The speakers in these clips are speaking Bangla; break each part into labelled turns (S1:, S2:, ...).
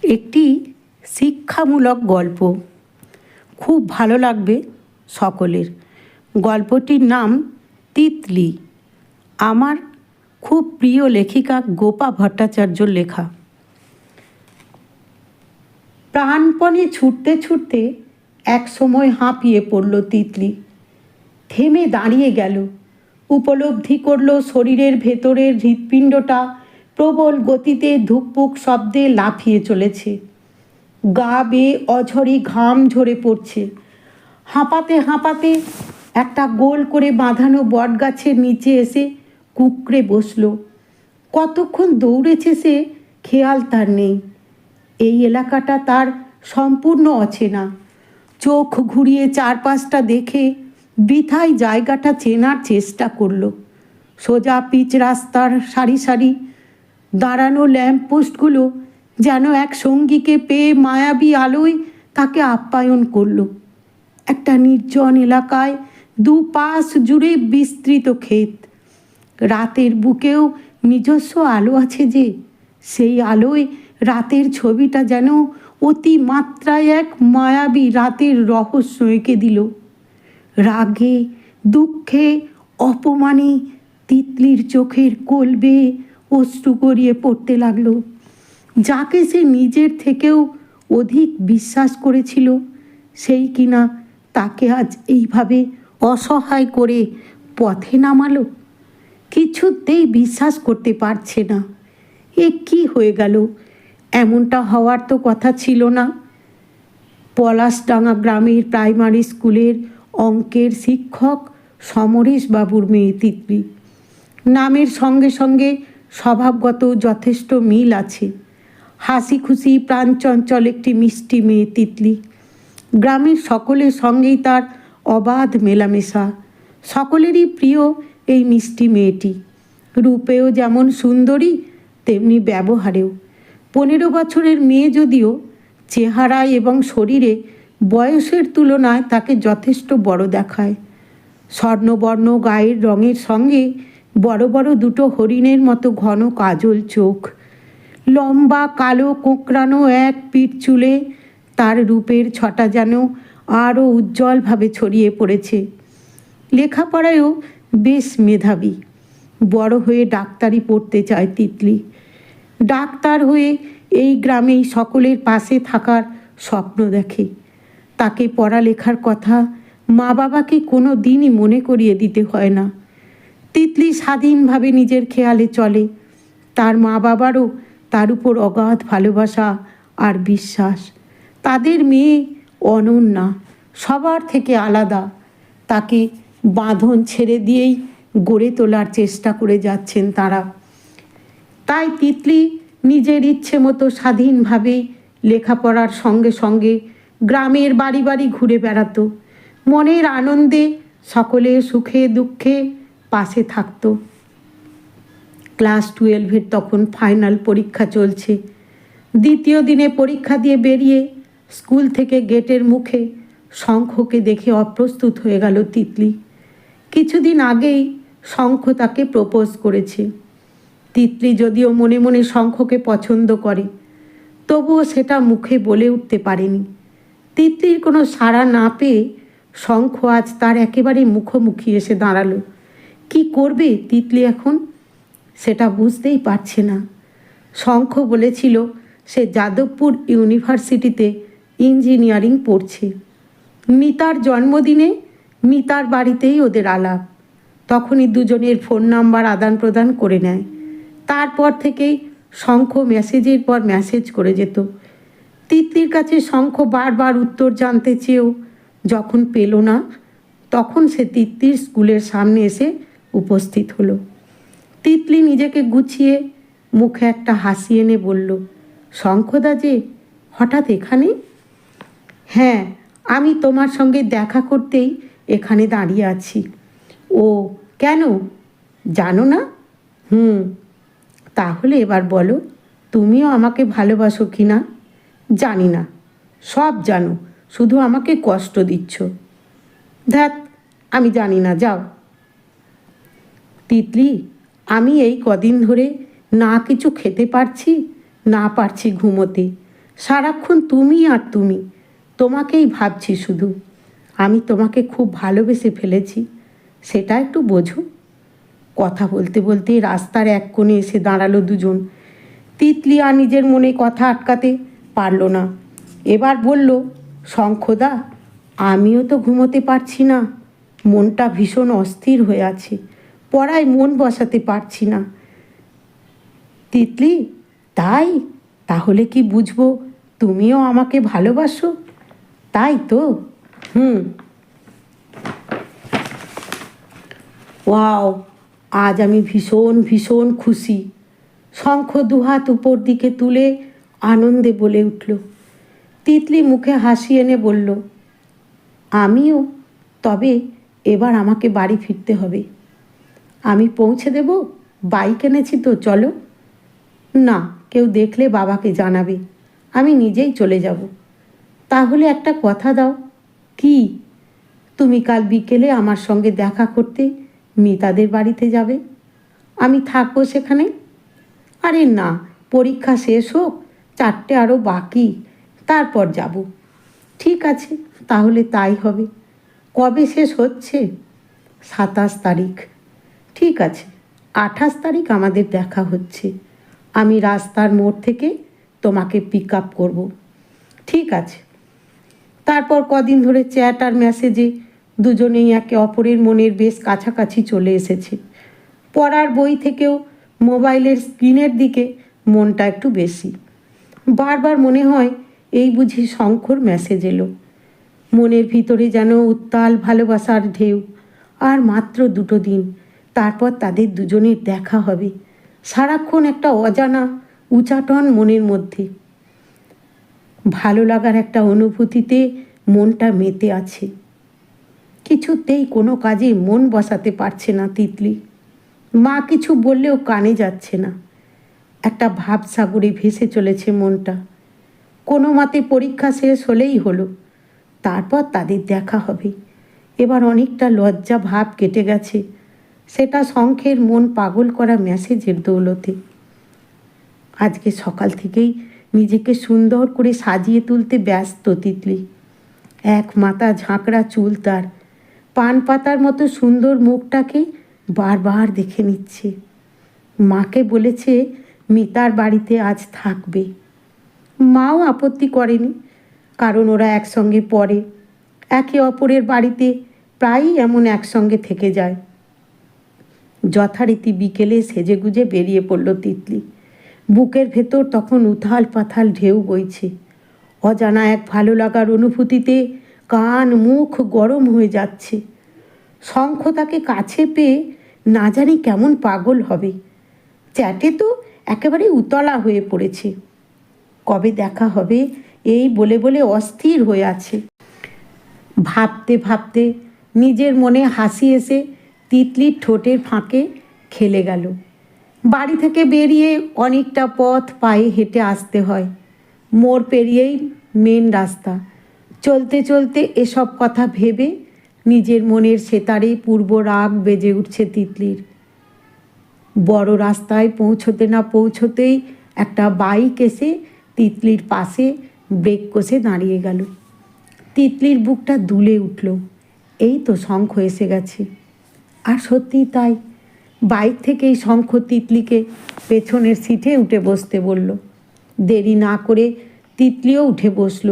S1: একটি শিক্ষামূলক গল্প, খুব ভালো লাগবে সকলের। গল্পটির নাম তিতলি। আমার খুব প্রিয় লেখিকা গোপা ভট্টাচার্যর লেখা। প্রাণপণে ছুটতে ছুটতে এক সময় হাঁপিয়ে পড়ল তিতলি। থেমে দাঁড়িয়ে গেল, উপলব্ধি করল শরীরের ভেতরের হৃৎপিণ্ডটা প্রবল গতিতে ধুকপুক শব্দে লাফিয়ে চলেছে। গা বেয়ে অঝরে ঘাম ঝরে পড়ছে। হাঁপাতে হাঁপাতে একটা গোল করে বাঁধানো বটগাছের নিচে এসে কুঁকড়ে বসল। কতক্ষণ দৌড়েছে সে খেয়াল তার নেই। এই এলাকাটা তার সম্পূর্ণ অচেনা। চোখ ঘুরিয়ে চারপাশটা দেখে বৃথায় জায়গাটা চেনার চেষ্টা করল। সোজা পিচ রাস্তার সারি সারি দাঁড়ানো ল্যাম্পপোস্টগুলো যেন এক সঙ্গীকে পেয়ে মায়াবী আলোয় তাকে আপ্যায়ন করল। একটা নির্জন এলাকায় দুপাশ জুড়ে বিস্তৃত ক্ষেত। রাতের বুকেও নিজস্ব আলো আছে যে, সেই আলোয় রাতের ছবিটা যেন অতিমাত্রায় এক মায়াবী রাতের রহস্য এঁকে দিল। রাগে, দুঃখে, অপমানে তিতলির চোখের কোল বেয়ে অশ্রু গড়িয়ে পড়তে লাগলো। যাকে সে নিজের থেকেও অধিক বিশ্বাস করেছিল, সেই কিনা তাকে আজ এইভাবে অসহায় করে পথে নামালো। কিছুতেই বিশ্বাস করতে পারছে না। এ কি হয়ে গেল? এমনটা হওয়ার তো কথা ছিল না। পলাশডাঙ্গা গ্রামের প্রাইমারি স্কুলের অঙ্কের শিক্ষক সমরেশ বাবুর মেয়ে তিতলি। নামের সঙ্গে সঙ্গে স্বভাবগত যথেষ্ট মিল আছে। হাসি খুশি প্রাণচঞ্চল একটি মিষ্টি মেয়ে তিতলি। গ্রামের সকলের সঙ্গেই তার অবাধ মেলামেশা। সকলেরই প্রিয় এই মিষ্টি মেয়েটি। রূপেও যেমন সুন্দরী, তেমনি ব্যবহারেও। 15 বছরের মেয়ে যদিও চেহারায় এবং শরীরে বয়সের তুলনায় তাকে যথেষ্ট বড় দেখায়। স্বর্ণবর্ণ গায়ের রঙের সঙ্গে বড় বড় দুটো হরিণের মতো ঘন কাজল চোখ। লম্বা কালো কোঁকড়ানো এক পিঠ চুলে তার রূপের ছটা যেন আরও উজ্জ্বলভাবে ছড়িয়ে পড়েছে। লেখাপড়ায়ও বেশ মেধাবী। বড় হয়ে ডাক্তারি পড়তে চায় তিতলি। ডাক্তার হয়ে এই গ্রামেই সকলের পাশে থাকার স্বপ্ন দেখে। তাকে পড়ালেখার কথা মা বাবাকে কোনো দিনই মনে করিয়ে দিতে হয় না। তিতলি স্বাধীনভাবে নিজের খেয়ালে চলে। তার মা বাবারও তার উপর অগাধ ভালোবাসা আর বিশ্বাস। তাদের মেয়ে অনন্যা সবার থেকে আলাদা। তাকে বাঁধন ছেড়ে দিয়েই গড়ে তোলার চেষ্টা করে যাচ্ছেন তারা। তাই তিতলি নিজের ইচ্ছে মতো স্বাধীনভাবেই লেখাপড়ার সঙ্গে সঙ্গে গ্রামের বাড়ি বাড়ি ঘুরে বেড়াতো। মনের আনন্দে সকলের সুখে দুঃখে পাশে থাকতো। ক্লাস 12-এর তখন ফাইনাল পরীক্ষা চলছে। দ্বিতীয় দিনে পরীক্ষা দিয়ে বেরিয়ে স্কুল থেকে গেটের মুখে শঙ্খকে দেখে অপ্রস্তুত হয়ে গেল তিতলি। কিছুদিন আগেই শঙ্খ তাকে প্রপোজ করেছে। তিতলি যদিও মনে মনে শঙ্খকে পছন্দ করে, তবুও সেটা মুখে বলে উঠতে পারেনি। তিতলির কোনো সাড়া না পেয়ে শঙ্খ আজ তার একেবারে মুখোমুখি এসে দাঁড়ালো। কি করবে তিতলি এখন, সেটা বুঝতেই পারছে না। শঙ্খ বলেছিল সে যাদবপুর ইউনিভার্সিটিতে ইঞ্জিনিয়ারিং পড়ছে। মিতার জন্মদিনে মিতার বাড়িতেই ওদের আলাপ। তখনই দুজনের ফোন নাম্বার আদান প্রদান করে নেয়। তারপর থেকেই শঙ্খ মেসেজের পর মেসেজ করে যেত। তিতলির কাছে শঙ্খ বারবার উত্তর জানতে চেয়েও যখন পেল না, তখন সে তিতলির স্কুলের সামনে এসে উপস্থিত হলো। তিতলি নিজেকে গুছিয়ে মুখে একটা হাসি এনে বলল, শঙ্খদা যে হঠাৎ এখানে? হ্যাঁ, আমি তোমার সঙ্গে দেখা করতেই এখানে দাঁড়িয়ে আছি। ও কেন, জানো না? তাহলে এবার বলো, তুমিও আমাকে ভালোবাসো কি না? জানি না, সব জানো, শুধু আমাকে কষ্ট দিচ্ছ। ধ্যাত, আমি জানি না, যাও। তিতলি, আমি এই কদিন ধরে না কিছু খেতে পারছি, না পারছি ঘুমোতে। সারাক্ষণ তুমি আর তুমি, তোমাকেই ভাবছি শুধু। আমি তোমাকে খুব ভালোবেসে ফেলেছি, সেটা একটু বোঝো। কথা বলতে বলতে রাস্তার এক কোণে এসে দাঁড়ালো দুজন। তিতলি আর নিজের মনে কথা আটকাতে পারল না। এবার বলল, শঙ্খদা, আমিও তো ঘুমোতে পারছি না, মনটা ভীষণ অস্থির হয়ে আছে, পড়ায় মন বসাতে পারছি না। তিতলি, তাই? তাহলে কি বুঝবো তুমিও আমাকে ভালোবাসো, তাই তো? হুম। ওয়াও, আজ আমি ভীষণ ভীষণ খুশি। শঙ্খ দুহাত উপর দিকে তুলে আনন্দে বলে উঠল। তিতলি মুখে হাসি এনে বলল, আমিও। তবে এবার আমাকে বাড়ি ফিরতে হবে। আমি পৌঁছে দেব, বাইক এনেছি তো, চলো। না, কেউ দেখলে বাবাকে জানাবে, আমি নিজেই চলে যাব। তাহলে একটা কথা দাও। কি? তুমি কাল বিকেলে আমার সঙ্গে দেখা করতে মিতাদের বাড়িতে যাবে, আমি থাকবো সেখানে। আরে না, পরীক্ষা শেষ হোক, 4টে আরও বাকি, তারপর যাব। ঠিক আছে, তাহলে তাই হবে। কবে শেষ হচ্ছে? 27 তারিখ। ঠিক আছে, 28 তারিখ আমাদের দেখা হচ্ছে। আমি রাস্তার মোড় থেকে তোমাকে পিক আপ করবো। ঠিক আছে। তারপর কদিন ধরে চ্যাট আর মেসেজে দুজনেই একে অপরের মনের বেশ কাছাকাছি চলে এসেছে। পড়ার বই থেকেও মোবাইলের স্ক্রিনের দিকে মনটা একটু বেশি। বারবার মনে হয়, এই বুঝি শঙ্খর মেসেজ এলো। মনের ভিতরে যেন উত্তাল ভালোবাসার ঢেউ। আর মাত্র 2 দিন, তারপর তাদের দুজনের দেখা হবে। সারাক্ষণ একটা অজানা উচাটন মনের মধ্যে। ভালো লাগার একটা অনুভূতিতে মনটা মেতে আছে। কিছুতেই কোনো কাজে মন বসাতে পারছে না তিতলি। মা কিছু বললেও কানে যাচ্ছে না। একটা ভাবসাগরে ভেসে চলেছে মনটা। কোনো মতে পরীক্ষা শেষ হলেই হলো, তারপর তাদের দেখা হবে। এবার অনেকটা লজ্জা ভাব কেটে গেছে, সেটা শঙ্খের মন পাগল করা মেসেজের দৌলতে। আজকে সকাল থেকেই নিজেকে সুন্দর করে সাজিয়ে তুলতে ব্যস্ত তিতলি। এক মাথা ঝাঁকড়া চুল তার, পান পাতার মতো সুন্দর মুখটাকে বারবার দেখে নিচ্ছে। মাকে বলেছে মিতার বাড়িতে আজ থাকবে। মাও আপত্তি করেনি, কারণ ওরা একসঙ্গে পড়ে, একে অপরের বাড়িতে প্রায়ই এমন একসঙ্গে থেকে যায়। যথারীতি বিকেলে সেজেগুজে বেরিয়ে পড়ল তিতলি। বুকের ভেতর তখন উথাল পাথাল ঢেউ বইছে। অজানা এক ভালো লাগার অনুভূতিতে কান মুখ গরম হয়ে যাচ্ছে। শঙ্খ তাকে কাছে পেয়ে না জানি কেমন পাগল হবে। চ্যাটে তো একেবারে উতলা হয়ে পড়েছে। কবে দেখা হবে এই বলে বলে অস্থির হয়ে আছে। ভাবতে ভাবতে নিজের মনে হাসি এসে তিতলির ঠোঁটের ফাঁকে খেলে গেল। বাড়ি থেকে বেরিয়ে অনেকটা পথ পায়ে হেঁটে আসতে হয়। মোড় পেরিয়েই মেন রাস্তা। চলতে চলতে এসব কথা ভেবে নিজের মনের সেতারে পূর্ব রাগ বেজে উঠছে তিতলির। বড় রাস্তায় পৌঁছতে না পৌঁছতেই একটা বাইক এসে তিতলির পাশে ব্রেক কষে দাঁড়িয়ে গেল। তিতলির বুকটা দুলে উঠল। এই তো শঙ্খ এসে গেছে। আর সত্যিই তাই, বাইক থেকেই শঙ্খ তিতলিকে পেছনের সিটে উঠে বসতে বলল। দেরি না করে তিতলিও উঠে বসল।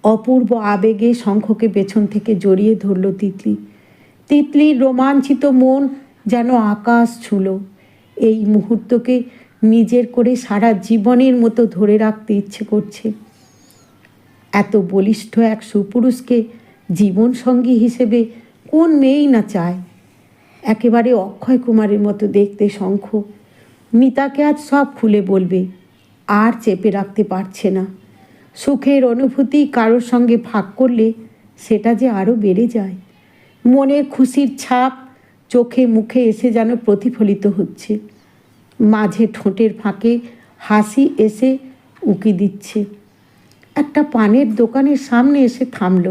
S1: অপূর্ব আবেগে শঙ্খকে পেছন থেকে জড়িয়ে ধরল তিতলি। তিতলির রোমাঞ্চিত মন যেন আকাশ ছুঁল। এই মুহূর্তকে নিজের করে সারা জীবনের মতো ধরে রাখতে ইচ্ছে করছে। এত বলিষ্ঠ এক সুপুরুষকে জীবনসঙ্গী হিসেবে কোন মেয়েই না চায়। একেবারে অক্ষয় কুমারের মতো দেখতে শঙ্খ। মিতাকে আজ সব খুলে বলবে, আর চেপে রাখতে পারছে না। সুখের অনুভূতি কারোর সঙ্গে ভাগ করলে সেটা যে আরও বেড়ে যায়। মনের খুশির ছাপ চোখে মুখে এসে যেন প্রতিফলিত হচ্ছে। মাঝে ঠোঁটের ফাঁকে হাসি এসে উকি দিচ্ছে। একটা পানের দোকানের সামনে এসে থামল।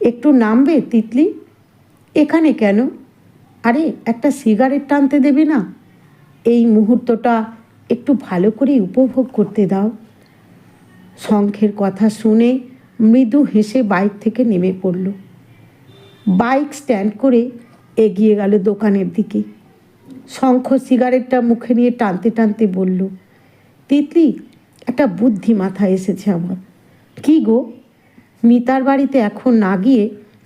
S1: একটু নামবে তিতলি? এখানে কেন? আরে একটা সিগারেট টানতে দেবে না? এই মুহূর্তটা একটু ভালো করে উপভোগ করতে দাও। শঙ্খের কথা শুনে মৃদু হেসে বাইক থেকে নেমে পড়ল। বাইক স্ট্যান্ড করে এগিয়ে গেল দোকানের দিকে। শঙ্খ সিগারেটটা মুখে নিয়ে টানতে টানতে বলল, তিতলি, একটা বুদ্ধি মাথায় এসেছে আমার। কি গো? মিতার বাড়িতে এখন না গিয়ে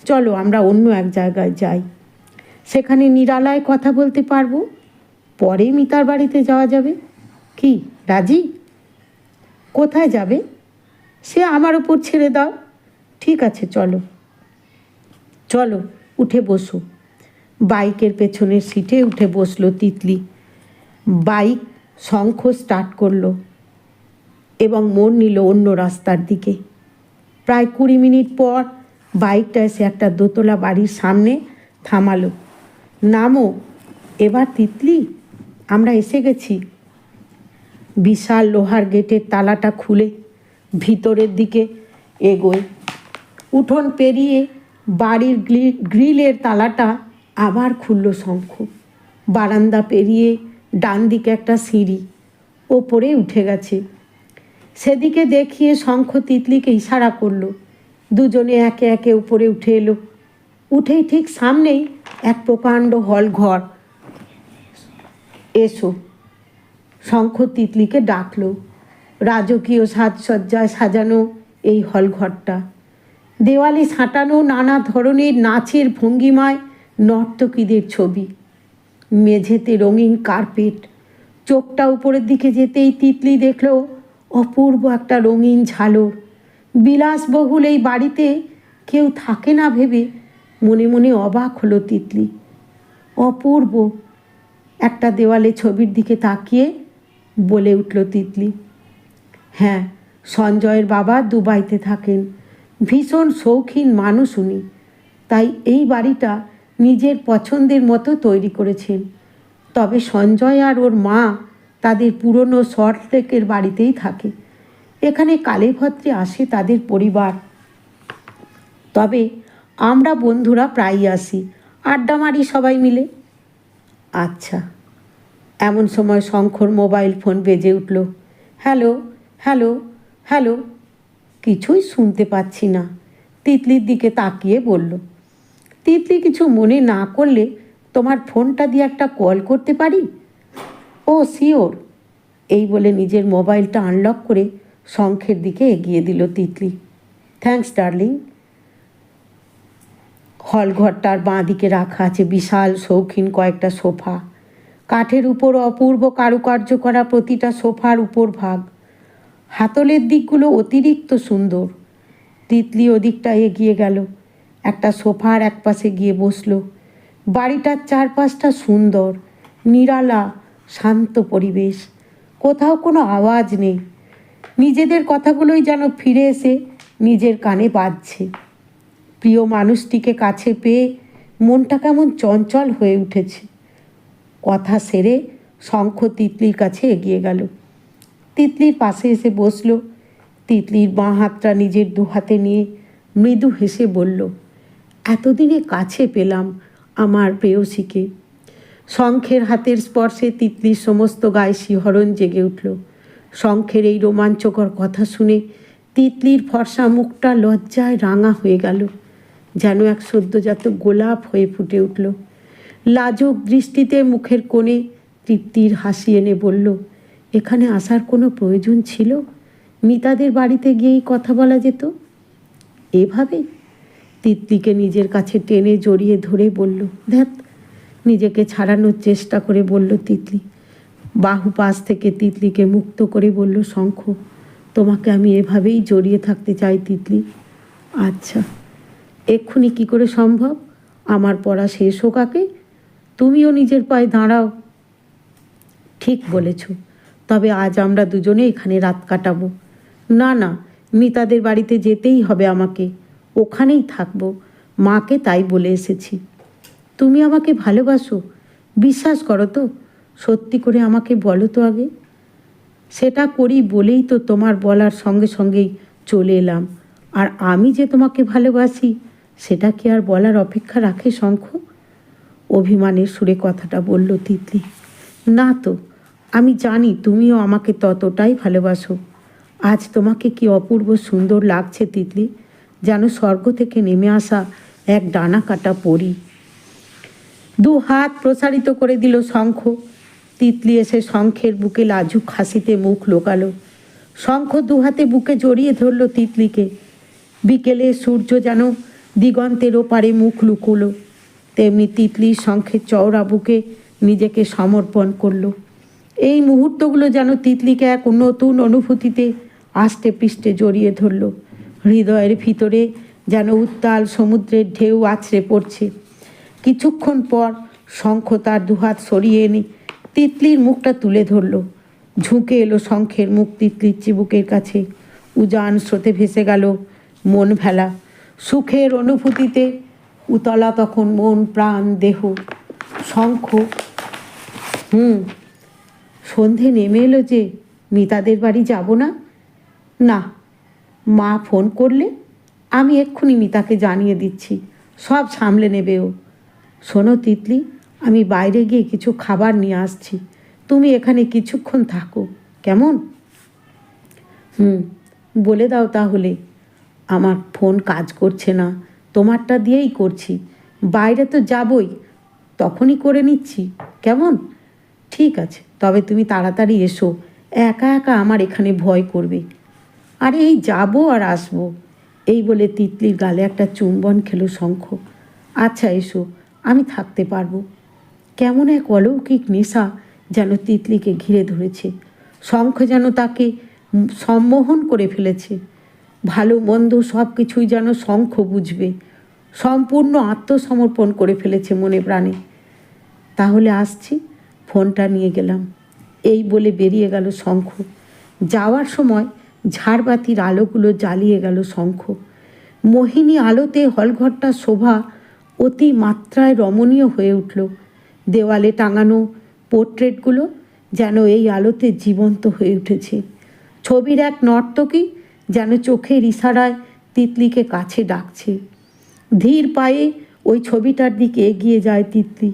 S1: চলো আমরা অন্য এক জায়গায় যাই, সেখানে নিরালায় কথা বলতে পারবো, পরে মিতার বাড়িতে যাওয়া যাবে। কি, রাজি? কোথায় যাবে সে আমার উপর ছেড়ে দাও। ঠিক আছে, চলো চলো, উঠে বসো। বাইকের পেছনের সিটে উঠে বসলো তিতলি। বাইক শঙ্খ স্টার্ট করলো এবং মোড় নিল অন্য রাস্তার দিকে। প্রায় 20 মিনিট পর বাইকটা এসে একটা দোতলা বাড়ির সামনে থামালো। নামো এবার তিতলি, আমরা এসে গেছি। বিশাল লোহার গেটের তালাটা খুলে ভিতরের দিকে এগোয়। উঠোন পেরিয়ে বাড়ির গ্রিলের তালাটা আবার খুলল শঙ্খ। বারান্দা পেরিয়ে ডান দিকে একটা সিঁড়ি, ওপরে উঠে গেছে। সেদিকে দেখিয়ে শঙ্খ তিতলিকে ইশারা করলো। দুজনে একে একে উপরে উঠে এলো। উঠেই ঠিক সামনেই এক প্রকাণ্ড হল ঘর। এসো, শঙ্খ তিতলিকে ডাকলো। রাজকীয় সাজসজ্জায় সাজানো এই হলঘরটা। দেওয়ালে সাঁটানো নানা ধরনের নাচের ভঙ্গিমায় নর্তকীদের ছবি। মেঝেতে রঙিন কার্পেট। চোখটা উপরের দিকে যেতেই তিতলি দেখল অপূর্ব একটা রঙিন ঝালর। বিলাসবহুল এই বাড়িতে কেউ থাকে না ভেবে মনে মনে অবাক হলো তিতলি। অপূর্ব একটা দেওয়ালে ছবির দিকে তাকিয়ে বলে উঠল তিতলি, হ্যাঁ, সঞ্জয়ের বাবা দুবাইতে থাকেন। ভীষণ শৌখিন মানুষ উনি, তাই এই বাড়িটা নিজের পছন্দের মতো তৈরি করেছেন। তবে সঞ্জয় আর ওর মা তাদের পুরনো সল্টলেকের বাড়িতেই থাকে। এখানে কালীভদ্রে আসে তাদের পরিবার। তবে আমরা বন্ধুরা প্রায়ই আসি, আড্ডা মারি সবাই মিলে। আচ্ছা। এমন সময় শঙ্খর মোবাইল ফোন বেজে উঠল। Hello hello hello. কিছুই শুনতে পাচ্ছি না। তিতলির দিকে তাকিয়ে বলল, তিতলি কিছু মনে না করলে তোমার ফোনটা দিয়ে একটা কল করতে পারি? ও শিওর। এই বলে নিজের মোবাইলটা আনলক করে শঙ্খের দিকে এগিয়ে দিল তিতলি। Thanks darling. হলঘরটার বাঁ দিকে রাখা আছে বিশাল শৌখিন কয়েকটা সোফা। কাঠের উপর অপূর্ব কারুকার্য করা প্রতিটা সোফার উপর ভাগ। হাতলের দিকগুলো অতিরিক্ত সুন্দর। তিতলি ওদিকটা এগিয়ে গেল, একটা সোফার এক পাশে গিয়ে বসলো। বাড়িটার চারপাশটা সুন্দর, নিরালা, শান্ত পরিবেশ। কোথাও কোনো আওয়াজ নেই। নিজেদের কথাগুলোই যেন ফিরে এসে নিজের কানে বাজছে। প্রিয় মানুষটিকে কাছে পেয়ে মনটা কেমন চঞ্চল হয়ে উঠেছে। কথা সেরে শঙ্খ তিতলির কাছে এগিয়ে গেল। তিতলির পাশে এসে বসলো। তিতলির বাঁ হাতটা নিজের দু হাতে নিয়ে মৃদু হেসে বলল, এতদিনে কাছে পেলাম আমার প্রেয়সীকে। শঙ্খের হাতের স্পর্শে তিতলির সমস্ত গায়ে শিহরণ জেগে উঠল। শঙ্খের এই রোমাঞ্চকর কথা শুনে তিতলির ফর্সা মুখটা লজ্জায় রাঙা হয়ে গেল, যেন এক সদ্যজাত গোলাপ হয়ে ফুটে উঠল। লাজুক দৃষ্টিতে মুখের কোণে তৃপ্তির হাসি এনে বলল, এখানে আসার কোনো প্রয়োজন ছিল? মিতাদের বাড়িতে গিয়েই কথা বলা যেত। এভাবে তিতলিকে নিজের কাছে টেনে জড়িয়ে ধরে বলল, ধ্যাৎ, নিজেকে ছাড়ানোর চেষ্টা করে বলল তিতলি। বাহু পাশ থেকে তিতলিকে মুক্ত করে বলল শঙ্খ, তোমাকে আমি এভাবেই জড়িয়ে থাকতে চাই তিতলি। আচ্ছা, এক্ষুনি কি করে সম্ভব? আমার পড়া শেষ হোক আগে, তুমিও নিজের পায়ে দাঁড়াও। ঠিক বলেছ, তবে আজ আমরা দুজনে এখানে রাত কাটাবো। না না, মিতাদের বাড়িতে যেতেই হবে আমাকে, ওখানেই থাকবো। মাকে তাই বলে এসেছি। তুমি আমাকে ভালোবাসো? বিশ্বাস করো তো? সত্যি করে আমাকে বলো তো আগে। সেটা করি বলেই তো তোমার বলার সঙ্গে সঙ্গেই চলে এলাম। আর আমি যে তোমাকে ভালোবাসি সেটা কি আর বলার অপেক্ষা রাখে শঙ্খ? অভিমানের সুরে কথাটা বলল তিতলি। না তো, আমি জানি তুমিও আমাকে ততটাই ভালোবাসো। আজ তোমাকে কি অপূর্ব সুন্দর লাগছে তিতলি, যেন স্বর্গ থেকে নেমে আসা এক ডানা কাটা পরী। দু হাত প্রসারিত করে দিল শঙ্খ। তিতলি এসে শঙ্খের বুকে লাজুক হাসিতে মুখ লোকালো। শঙ্খ দু হাতে বুকে জড়িয়ে ধরল তিতলিকে। বিকেলে সূর্য যেন দিগন্তের ওপারে মুখ লুকোলো, তেমনি তিতলি শঙ্খের চওড়া বুকে নিজেকে সমর্পণ করলো। এই মুহূর্তগুলো যেন তিতলিকে এক নতুন অনুভূতিতে আষ্টে পৃষ্ঠে জড়িয়ে ধরল। হৃদয়ের ভিতরে যেন উত্তাল সমুদ্রের ঢেউ আছড়ে পড়ছে। কিছুক্ষণ পর শঙ্খ তার দুহাত সরিয়ে এনে তিতলির মুখটা তুলে ধরল। ঝুঁকে এলো শঙ্খের মুখ তিতলির চিবুকের কাছে। উজান স্রোতে ভেসে গেল মন ভেলা। সুখের অনুভূতিতে উতলা তখন মন প্রাণ দেহ। শঙ্খ সন্ধে নেমে এলো যে, মিতাদের বাড়ি যাব না? না, মা ফোন করলে আমি এক্ষুনি মিতাকে জানিয়ে দিচ্ছি, সব সামলে নেবে ও। শোনো তিতলি, আমি বাইরে গিয়ে কিছু খাবার নিয়ে আসছি, তুমি এখানে কিছুক্ষণ থাকো, কেমন? বলে দাও তাহলে। আমার ফোন কাজ করছে না, তোমারটা দিয়েই করছি। বাইরে তো যাবই, তখনই করে নিচ্ছি, কেমন? ঠিক আছে, তবে তুমি তাড়াতাড়ি এসো, একা একা আমার এখানে ভয় করবে। আরে এই যাবো আর আসবো, এই বলে তিতলির গালে একটা চুম্বন খেলো শঙ্খ। আচ্ছা এসো, আমি থাকতে পারবো। কেমন এক অলৌকিক নেশা যেন তিতলিকে ঘিরে ধরেছে। শঙ্খ যেন তাকে সম্মোহন করে ফেলেছে। ভালো মন্দ সব কিছুই যেন শঙ্খ বুঝবে। সম্পূর্ণ আত্মসমর্পণ করে ফেলেছে মনে প্রাণে। তাহলে আসছি, ফোনটা নিয়ে গেলাম, এই বলে বেরিয়ে গেল শঙ্খ। যাওয়ার সময় ঝাড়বাতির আলোগুলো জ্বালিয়ে গেল শঙ্খ। মোহিনী আলোতে হলঘরটার শোভা অতি মাত্রায় রমণীয় হয়ে উঠল। দেওয়ালে টাঙানো পোর্ট্রেটগুলো যেন এই আলোতে জীবন্ত হয়ে উঠেছে। ছবির এক নর্তকী যেন চোখের ইশারায় তিতলিকে কাছে ডাকছে। ধীর পায়ে ওই ছবিটার দিকে এগিয়ে যায় তিতলি।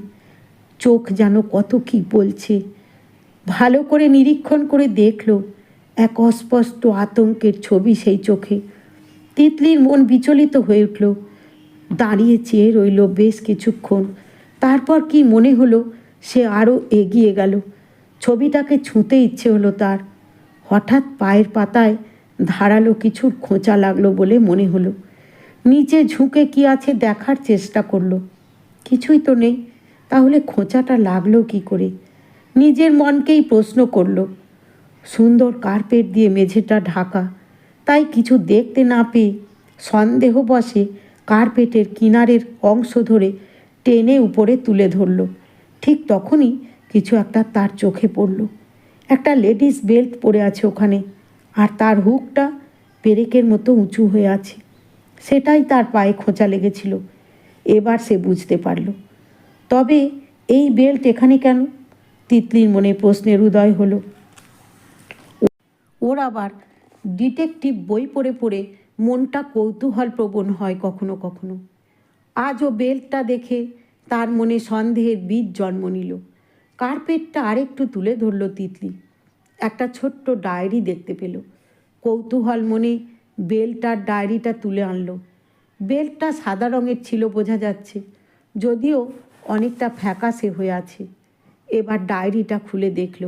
S1: চোখ যেন কত কী বলছে। ভালো করে নিরীক্ষণ করে দেখল এক অস্পষ্ট আতঙ্কের ছবি সেই চোখে। তিতলির মন বিচলিত হয়ে উঠল। দাঁড়িয়ে চেয়ে রইল বেশ কিছুক্ষণ। তারপর কি মনে হলো সে আরও এগিয়ে গেল। ছবিটাকে ছুঁতে ইচ্ছে হলো তার। হঠাৎ পায়ের পাতায় ধারালো কিছুর খোঁচা লাগলো বলে মনে হলো। নিচে ঝুঁকে কি আছে দেখার চেষ্টা করলো, কিছুই তো নেই। তাহলে খোঁচাটা লাগলো কি করে? নিজের মনকেই প্রশ্ন করল। সুন্দর কার্পেট দিয়ে মেঝেটা ঢাকা, তাই কিছু দেখতে না পেয়ে সন্দেহ বসে কার্পেটের কিনারের অংশ ধরে টেনে উপরে তুলে ধরল। ঠিক তখনই কিছু একটা তার চোখে পড়ল। একটা লেডিস বেল্ট পরে আছে ওখানে, আর তার হুকটা পেরেকের মতো উঁচু হয়ে আছে। সেটাই তার পায়ে খোঁচা লেগেছিল। এবার সে বুঝতে পারল। তবে এই বেল্ট এখানে কেন? তিতলির মনে প্রশ্নের উদয় হলো। ওর আবার ডিটেকটিভ বই পড়ে পড়ে মনটা কৌতূহলপ্রবণ হয় কখনো কখনো। আজও বেল্টটা দেখে তার মনে সন্দেহের বীজ জন্ম নিল। কার্পেটটা আরেকটু তুলে ধরল তিতলি। একটা ছোট্ট ডায়েরি দেখতে পেল। কৌতূহল মনে বেল্টটার ডায়েরিটা তুলে আনলো। বেল্টটা সাদা রঙের ছিল বোঝা যাচ্ছে, যদিও অনেকটা ফ্যাকাশে হয়ে আছে। এবার ডায়েরিটা খুলে দেখল।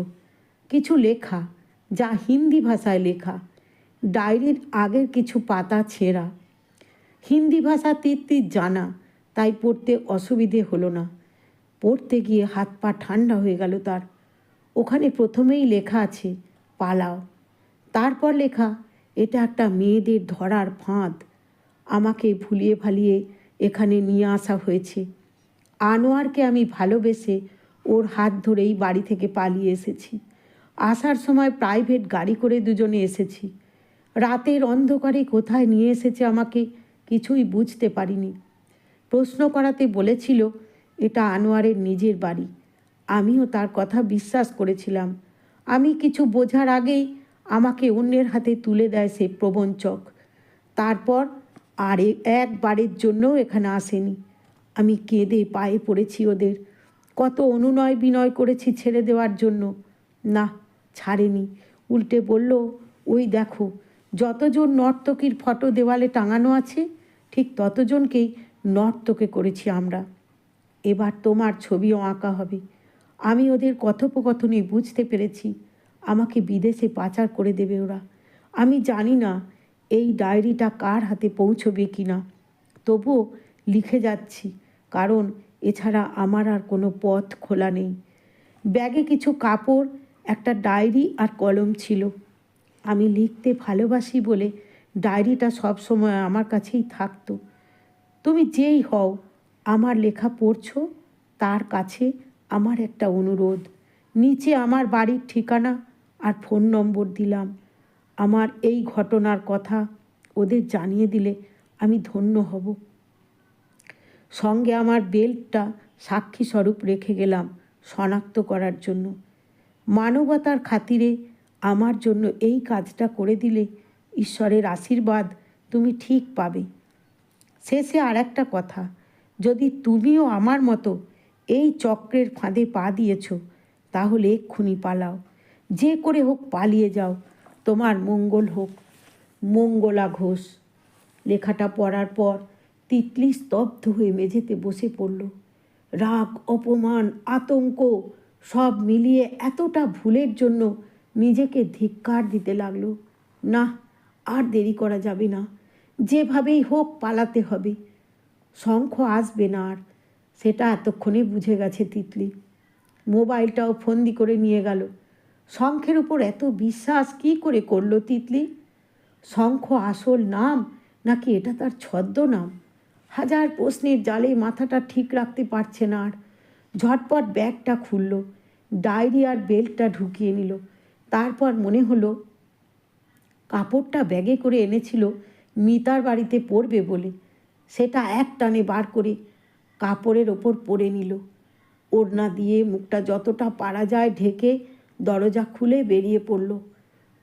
S1: কিছু লেখা, যা হিন্দি ভাষায় লেখা। ডায়েরির আগের কিছু পাতা ছেঁড়া। হিন্দি ভাষা তিতলির জানা, তাই পড়তে অসুবিধে হলো না। পড়তে গিয়ে হাত পা ঠান্ডা হয়ে গেল তার। ওখানে প্রথমেই লেখা আছে পালাও। তারপর লেখা, এটা একটা মেয়েদের ধরার ফাঁদ। আমাকে ভুলিয়ে ভালিয়ে এখানে নিয়ে আসা হয়েছে। আনোয়ারকে আমি ভালোবেসে ওর হাত ধরেই বাড়ি থেকে পালিয়ে এসেছি। আসার সময় প্রাইভেট গাড়ি করে দুজনে এসেছি। রাতের অন্ধকারে কোথায় নিয়ে এসেছে আমাকে কিছুই বুঝতে পারিনি। প্রশ্ন করাতে বলেছিল এটা আনোয়ারের নিজের বাড়ি। আমিও তার কথা বিশ্বাস করেছিলাম। আমি কিছু বোঝার আগেই আমাকে অন্যের হাতে তুলে দেয় সে প্রবঞ্চক। তারপর আর একবারের জন্যও এখানে আসেনি। আমি কেঁদে পায়ে পড়েছি ওদের। কত অনুনয় বিনয় করেছি ছেড়ে দেওয়ার জন্য, না ছাড়েনি। উল্টে বলল ওই দেখো, যতজন নর্তকীর ফটো দেওয়ালে টাঙানো আছে ঠিক ততজনকেই নর্তকে করেছি আমরা। এবার তোমার ছবিও আঁকা হবে। আমি ওদের কথোপকথনে বুঝতে পেরেছি আমাকে বিদেশে পাচার করে দেবে ওরা। আমি জানি না এই ডায়েরিটা কার হাতে পৌঁছবে কি না, তবুও লিখে যাচ্ছি, কারণ এছাড়া আমার আর কোনো পথ খোলা নেই। ব্যাগে কিছু কাপড়, একটা ডায়েরি আর কলম ছিল। আমি লিখতে ভালোবাসি বলে ডায়েরিটা সবসময় আমার কাছেই থাকতো। তুমি যেই হও, আমার লেখা পড়ছো, তার কাছে আমার একটা অনুরোধ। নিচে আমার বাড়ির ঠিকানা আর ফোন নম্বর দিলাম। আমার এই ঘটনার কথা ওদের জানিয়ে দিলে আমি ধন্য হব। সঙ্গে আমার বেল্টটা সাক্ষী স্বরূপ রেখে গেলাম শনাক্ত করার জন্য। মানবতার খাতিরে আমার জন্য এই কাজটা করে দিলে ঈশ্বরের আশীর্বাদ তুমি ঠিক পাবে। শেষে আর একটা কথা, যদি তুমিও আমার মতো এই চক্রের ফাঁদে পা দিয়েছ, তাহলে এক্ষুনি পালাও। যে করে হোক পালিয়ে যাও। তোমার মঙ্গল হোক। মঙ্গলা ঘোষ। লেখাটা পড়ার পর তিতলি স্তব্ধ হয়ে মেঝেতে বসে পড়ল। রাগ, অপমান, আতঙ্ক সব মিলিয়ে এতটা ভুলের জন্য নিজেকে ধিক্কার দিতে লাগলো। না, আর দেরি করা যাবে না। যেভাবেই হোক পালাতে হবে। শঙ্খ আসবে না আর, সেটা এতক্ষণে বুঝে গেছে তিতলি। মোবাইলটাও ফন্দি করে নিয়ে গেল। শঙ্খের উপর এত বিশ্বাস কী করে করলো তিতলি? শঙ্খ আসল নাম নাকি এটা তার ছদ্মনাম? হাজার প্রশ্নের জালে মাথাটা ঠিক রাখতে পারছে না আর। ঝটপট ব্যাগটা খুলল, ডায়েরি আর বেল্টটা ঢুকিয়ে নিল। তারপর মনে হলো কাপড়টা ব্যাগে করে এনেছিল মিতার বাড়িতে পরবে বলে। সেটা এক টানে বার করে কাপড়ের ওপর পরে নিল। ওড়না দিয়ে মুখটা যতটা পারা যায় ঢেকে দরজা খুলে বেরিয়ে পড়ল।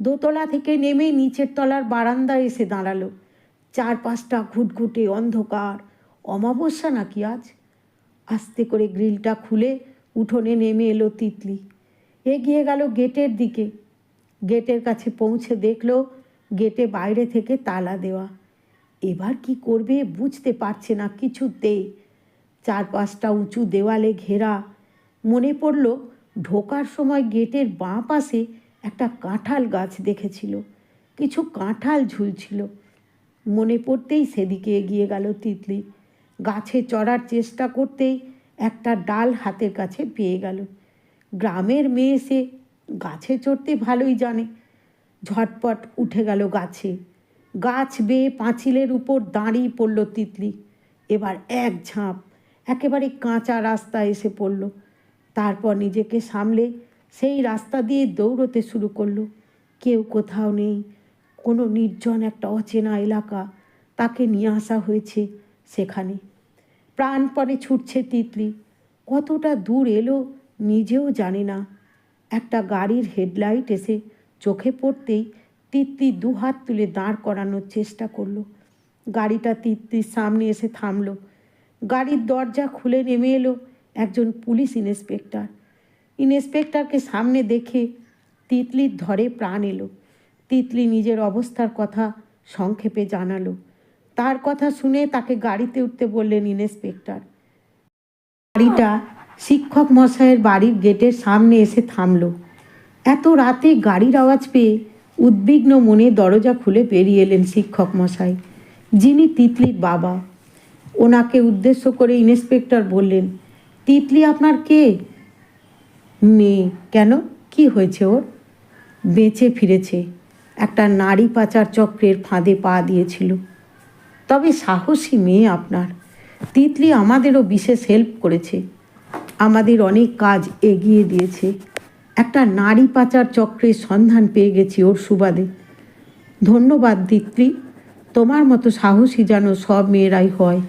S1: দোতলা থেকে নেমে নিচের তলার বারান্দায় এসে দাঁড়ালো। চারপাশটা ঘুটঘুটে অন্ধকার। অমাবস্যা নাকি আজ? আস্তে করে গ্রিলটা খুলে উঠোনে নেমে এলো তিতলি। এগিয়ে গেল গেটের দিকে। গেটের কাছে পৌঁছে দেখল গেটে বাইরে থেকে তালা দেওয়া। এবার কি করবে বুঝতে পারছে না কিছুতেই। চারপাশটা উঁচু দেওয়ালে ঘেরা। মনে পড়ল ঢোকার সময় গেটের বাঁ পাশে একটা কাঁঠাল গাছ দেখেছিল, কিছু কাঁঠাল ঝুলছিল। মনে পড়তেই সেদিকে এগিয়ে গেল তিতলি। গাছে চড়ার চেষ্টা করতেই একটা ডাল হাতের কাছে পেয়ে গেল। গ্রামের মেয়ে সে, গাছে চড়তে ভালোই জানে। ঝটপট উঠে গেল গাছে। গাছ বেয়ে পাঁচিলের উপর দাঁড়িয়ে পড়ল তিতলি। এবার এক ঝাঁপ একেবারে কাঁচা রাস্তায় এসে পড়ল। তারপর নিজেকে সামলে সেই রাস্তা দিয়ে দৌড়তে শুরু করলো। কেউ কোথাও নেই। কোনো নির্জন একটা অচেনা এলাকা, তাকে নিয়ে আসা হয়েছে সেখানে। প্রাণপণে ছুটছে তিতলি। কতটা দূর এলো নিজেও জানে না। একটা গাড়ির হেডলাইট এসে চোখে পড়তেই তিতলি দুহাত তুলে দাঁড় করানোর চেষ্টা করলো। গাড়িটা তিতলির সামনে এসে থামল। গাড়ির দরজা খুলে নেমে এলো একজন পুলিশ ইন্সপেক্টর। ইন্সপেক্টরকে সামনে দেখে তিতলির ধরে প্রাণ এলো। তিতলি নিজের অবস্থার কথা সংক্ষেপে জানালো। তার কথা শুনে তাকে গাড়িতে উঠতে বললেন ইন্সপেক্টর। গাড়িটা শিক্ষক মশাইয়ের বাড়ির গেটের সামনে এসে থামল। এত রাতে গাড়ির আওয়াজ পেয়ে উদ্বিগ্ন মনে দরজা খুলে বেরিয়ে এলেন শিক্ষক মশাই, যিনি তিতলির বাবা। ওনাকে উদ্দেশ্য করে ইন্সপেক্টর বললেন, তিতলি আপনার কে? মেয়ে। কেন, কি হয়েছে ওর? বেঁচে ফিরেছে। একটা নারী পাচার চক্রের ফাঁদে পা দিয়েছিল। তবে সাহসী মেয়ে আপনার। তিতলি আমাদেরও বিশেষ হেল্প করেছে, আমাদের অনেক কাজ এগিয়ে দিয়েছে। একটা নারী পাচার চক্রের সন্ধান পেয়ে গেছি ওর সুবাদে। ধন্যবাদ তিতলি। তোমার মতো সাহসী যেন সব মেয়েরাই হয়।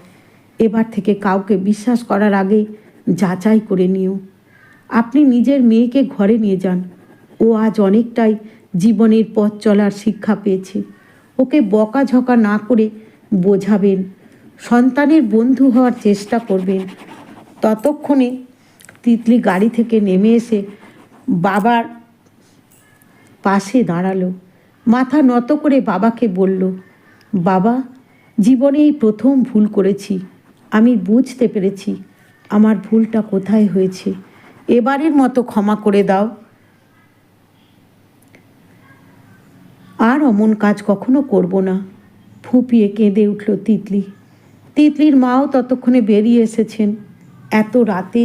S1: এবার থেকে কাউকে বিশ্বাস করার আগে যাচাই করে নিও। আপনি নিজের মেয়েকে ঘরে নিয়ে যান। ও আজ অনেকটাই জীবনের পথ চলার শিক্ষা পেয়েছে। ওকে বকাঝকা না করে বোঝাবেন, সন্তানের বন্ধু হওয়ার চেষ্টা করবেন। ততক্ষণে তিতলি গাড়ি থেকে নেমে এসে বাবার পাশে দাঁড়ালো। মাথা নত করে বাবাকে বলল, বাবা, জীবনে এই প্রথম ভুল করেছি। আমি বুঝতে পেরেছি আমার ভুলটা কোথায় হয়েছে। এবারের মতো ক্ষমা করে দাও। আর অমন কাজ কখনো করব না। ফুঁপিয়ে কেঁদে উঠল তিতলি। তিতলির মাও ততক্ষণে বেরিয়ে এসেছেন। এত রাতে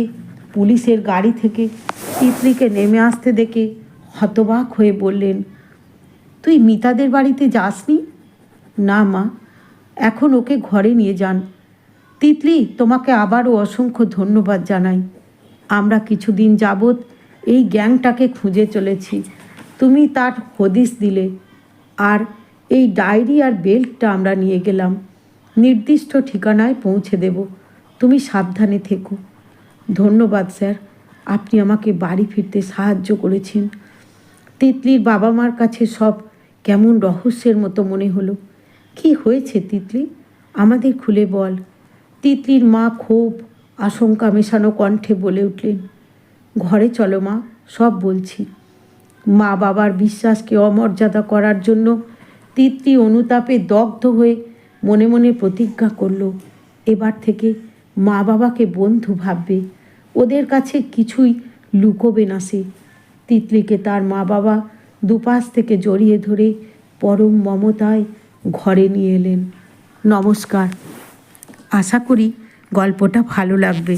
S1: পুলিশের গাড়ি থেকে তিতলিকে নেমে আসতে দেখে হতবাক হয়ে বললেন, তুই মিতাদের বাড়িতে যাসনি? না মা, এখন ওকে ঘরে নিয়ে যান। তিতলি, তোমাকে আবারও অসংখ্য ধন্যবাদ জানাই। আমরা কিছুদিন যাবৎ এই গ্যাংটাকে খুঁজে চলেছি। তুমি তার হদিশ দিলে, আর এই ডায়েরি আর বেল্টটা আমরা নিয়ে গেলাম। নির্দিষ্ট ঠিকানায় পৌঁছে দেব। তুমি সাবধানে থেকো। ধন্যবাদ স্যার, আপনি আমাকে বাড়ি ফিরতে সাহায্য করেছেন। তিতলির বাবা মার কাছে সব কেমন রহস্যের মতো মনে হলো। কি হয়েছে তিতলি, আমাদের খুলে বল। তিতলির মা ক্ষোভ আশঙ্কা মেশানো কণ্ঠে বলে উঠলেন, ঘরে চলো মা, সব বলছি। মা বাবার বিশ্বাসকে অমর্যাদা করার জন্য তিতলি অনুতাপে দগ্ধ হয়ে মনে মনে প্রতিজ্ঞা করল, এবার থেকে মা বাবাকে বন্ধু ভাববে, ওদের কাছে কিছুই লুকোবে না সে। তিতলিকে তার মা বাবা দুপাশ থেকে জড়িয়ে ধরে পরম মমতায় ঘরে নিয়ে এলেন। নমস্কার। আশা করি গল্পটা ভালো লাগবে।